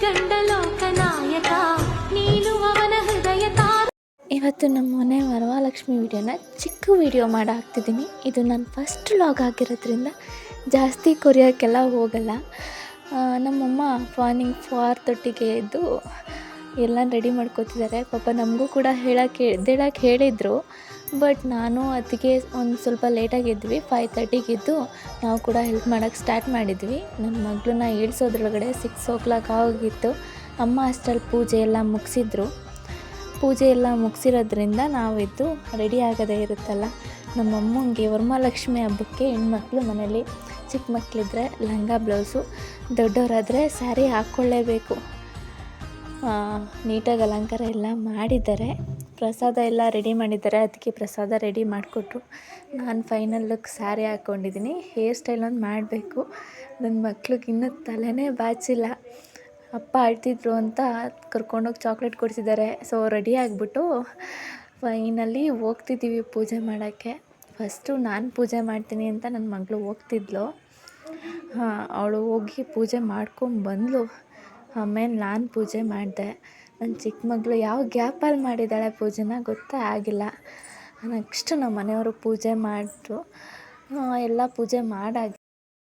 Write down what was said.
ಗಂಡ ಲೋಕನಾಯಕ ನೀನು ಅವನ ಹೃದಯ ತಾರ. ಇವತ್ತು ನಮ್ಮ ಮನೆ ವರಮಹಾಲಕ್ಷ್ಮಿ ವಿಡಿಯೋನ ಚಿಕ್ಕ ವಿಡಿಯೋ ಮಾಡಿ ಹಾಕ್ತಿದ್ದೀನಿ. ಇದು ನನ್ನ ಫಸ್ಟ್ ವ್ಲಾಗ್ ಆಗಿರೋದ್ರಿಂದ ಜಾಸ್ತಿ ಕೊರಿಯೋಕ್ಕೆಲ್ಲ ಹೋಗಲ್ಲ. ನಮ್ಮಮ್ಮ ಮಾರ್ನಿಂಗ್ 4:30ಗೆ ಎದ್ದು ಎಲ್ಲ ರೆಡಿ ಮಾಡ್ಕೋತಿದ್ದಾರೆ. ಪಾಪ ನಮಗೂ ಕೂಡ ಎದ್ದೇಳಕ್ಕೆ ಹೇಳಿದರು, ಬಟ್ ನಾನು ಅದಕ್ಕೆ ಒಂದು ಸ್ವಲ್ಪ ಲೇಟಾಗಿ ಎದ್ವಿ. 5:30ಗೆ ಎದ್ದು ನಾವು ಕೂಡ ಹೆಲ್ಪ್ ಮಾಡೋಕ್ಕೆ ಸ್ಟಾರ್ಟ್ ಮಾಡಿದ್ವಿ. ನನ್ನ ಮಗಳನ್ನ ಏಳ್ಸೋದ್ರೊಳಗಡೆ 6 o'clock ಆಗಿತ್ತು. ಅಮ್ಮ ಅಷ್ಟರಲ್ಲಿ ಪೂಜೆ ಎಲ್ಲ ಮುಗಿಸಿರೋದ್ರಿಂದ ನಾವಿದ್ದು ರೆಡಿ ಆಗೋದೇ ಇರುತ್ತಲ್ಲ. ನಮ್ಮಮ್ಮಂಗೆ ವರಮಹಾಲಕ್ಷ್ಮಿ ಹಬ್ಬಕ್ಕೆ ಹೆಣ್ಮಕ್ಳು ಮನೇಲಿ ಚಿಕ್ಕ ಮಕ್ಕಳಿದ್ರೆ ಲಂಗ ಬ್ಲೌಸು, ದೊಡ್ಡವರಾದರೆ ಸ್ಯಾರಿ ಹಾಕ್ಕೊಳ್ಳೇಬೇಕು. ನೀಟಾಗಿ ಅಲಂಕಾರ ಎಲ್ಲ ಮಾಡಿದ್ದಾರೆ. ಪ್ರಸಾದ ಎಲ್ಲ ರೆಡಿ ಮಾಡಿದ್ದಾರೆ, ಅದಕ್ಕೆ ಪ್ರಸಾದ ರೆಡಿ ಮಾಡಿಕೊಟ್ರು. ನಾನು ಫೈನಲ್ ಲುಕ್ ಸ್ಯಾರಿ ಹಾಕ್ಕೊಂಡಿದ್ದೀನಿ. ಹೇರ್ ಸ್ಟೈಲ್ ಒಂದು ಮಾಡಬೇಕು. ನನ್ನ ಮಕ್ಳಿಗೆ ಇನ್ನೂ ತಲೆನೇ ಬಾಚಿಲ್ಲ. ಅಪ್ಪ ಅಳ್ತಿದ್ರು ಅಂತ ಕರ್ಕೊಂಡೋಗಿ ಚಾಕ್ಲೇಟ್ ಕೊಡಿಸಿದ್ದಾರೆ. ಸೊ ರೆಡಿ ಆಗಿಬಿಟ್ಟು ಫೈನಲಿ ಹೋಗ್ತಿದ್ದೀವಿ ಪೂಜೆ ಮಾಡೋಕ್ಕೆ. ಫಸ್ಟು ನಾನು ಪೂಜೆ ಮಾಡ್ತೀನಿ ಅಂತ ನನ್ನ ಮಗಳು ಹೋಗ್ತಿದ್ಲು. ಅವಳು ಹೋಗಿ ಪೂಜೆ ಮಾಡ್ಕೊಂಬಂದ್ಲು. ಆಮೇಲೆ ನಾನು ಪೂಜೆ ಮಾಡಿದೆ. ನನ್ನ ಚಿಕ್ಕ ಮಗಳು ಯಾವ ಗ್ಯಾಪಲ್ಲಿ ಮಾಡಿದ್ದಾಳೆ ಪೂಜೆನ ಗೊತ್ತೇ ಆಗಿಲ್ಲ. ನೆಕ್ಸ್ಟ್ ನಮ್ಮ ಮನೆಯವರು ಪೂಜೆ ಮಾಡಿದ್ರು. ಎಲ್ಲ ಪೂಜೆ ಮಾಡಾಗಿ